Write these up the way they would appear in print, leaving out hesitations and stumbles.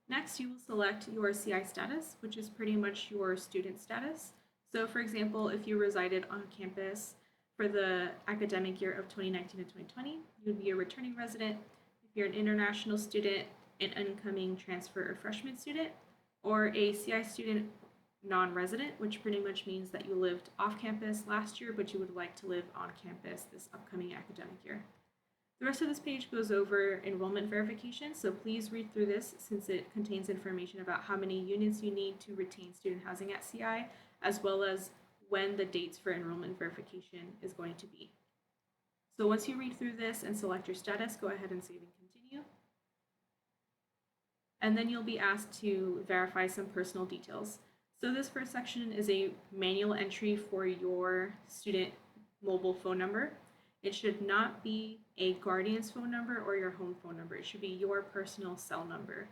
Next, you will select your CI status, which is pretty much your student status. So for example, if you resided on campus for the academic year of 2019 to 2020, you would be a returning resident. If you're an international student, an incoming transfer or freshman student, or a CI student non-resident, which pretty much means that you lived off campus last year, but you would like to live on campus this upcoming academic year. The rest of this page goes over enrollment verification, so please read through this since it contains information about how many units you need to retain student housing at CI, as well as when the dates for enrollment verification is going to be. So once you read through this and select your status, go ahead and save and continue. And then you'll be asked to verify some personal details. So this first section is a manual entry for your student mobile phone number. It should not be a guardian's phone number or your home phone number. It should be your personal cell number.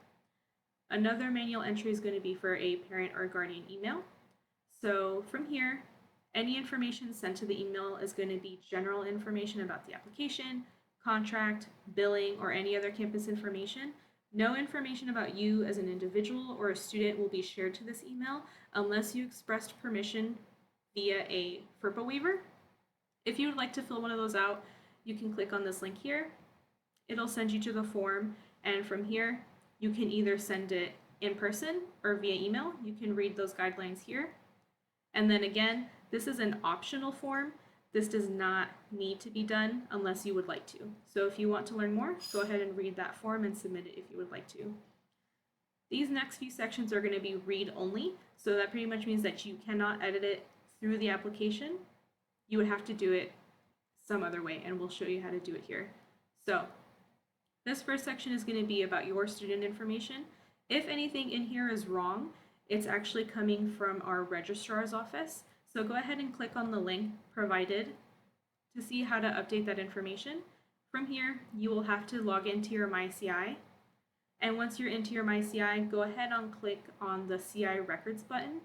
Another manual entry is going to be for a parent or guardian email. So from here, any information sent to the email is going to be general information about the application, contract, billing, or any other campus information. No information about you as an individual or a student will be shared to this email unless you expressed permission via a FERPA waiver. If you would like to fill one of those out, you can click on this link here. It'll send you to the form, and from here, you can either send it in person or via email. You can read those guidelines here. And then again, this is an optional form. This does not need to be done unless you would like to. So if you want to learn more, go ahead and read that form and submit it if you would like to. These next few sections are going to be read-only, so that pretty much means that you cannot edit it through the application. You would have to do it some other way, and we'll show you how to do it here. So this first section is going to be about your student information. If anything in here is wrong, it's actually coming from our registrar's office. So go ahead and click on the link provided to see how to update that information. From here, you will have to log into your MyCI. And once you're into your MyCI, go ahead and click on the CI Records button.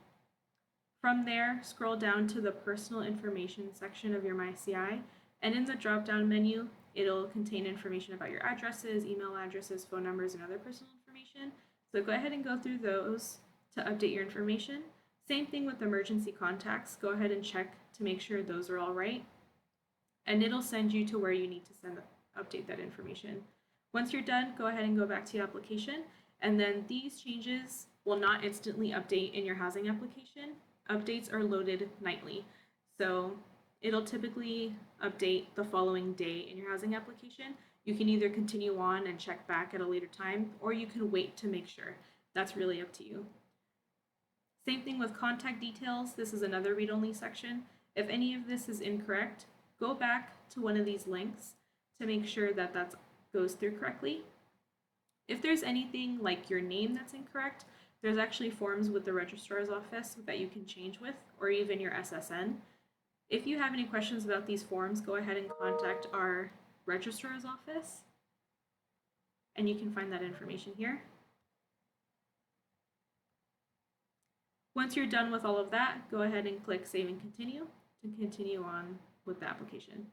From there, scroll down to the Personal Information section of your MyCI, and in the drop-down menu, it'll contain information about your addresses, email addresses, phone numbers, and other personal information. So go ahead and go through those to update your information. Same thing with emergency contacts. Go ahead and check to make sure those are all right, and it'll send you to where you need to update that information. Once you're done, go ahead and go back to your application, and then these changes will not instantly update in your housing application. Updates are loaded nightly, so it'll typically update the following day in your housing application. You can either continue on and check back at a later time, or you can wait to make sure. That's really up to you. Same thing with contact details. This is another read-only section. If any of this is incorrect, go back to one of these links to make sure that that goes through correctly. If there's anything like your name that's incorrect, there's actually forms with the registrar's office that you can change with, or even your SSN. If you have any questions about these forms, go ahead and contact our registrar's office, and you can find that information here. Once you're done with all of that, go ahead and click Save and Continue to continue on with the application.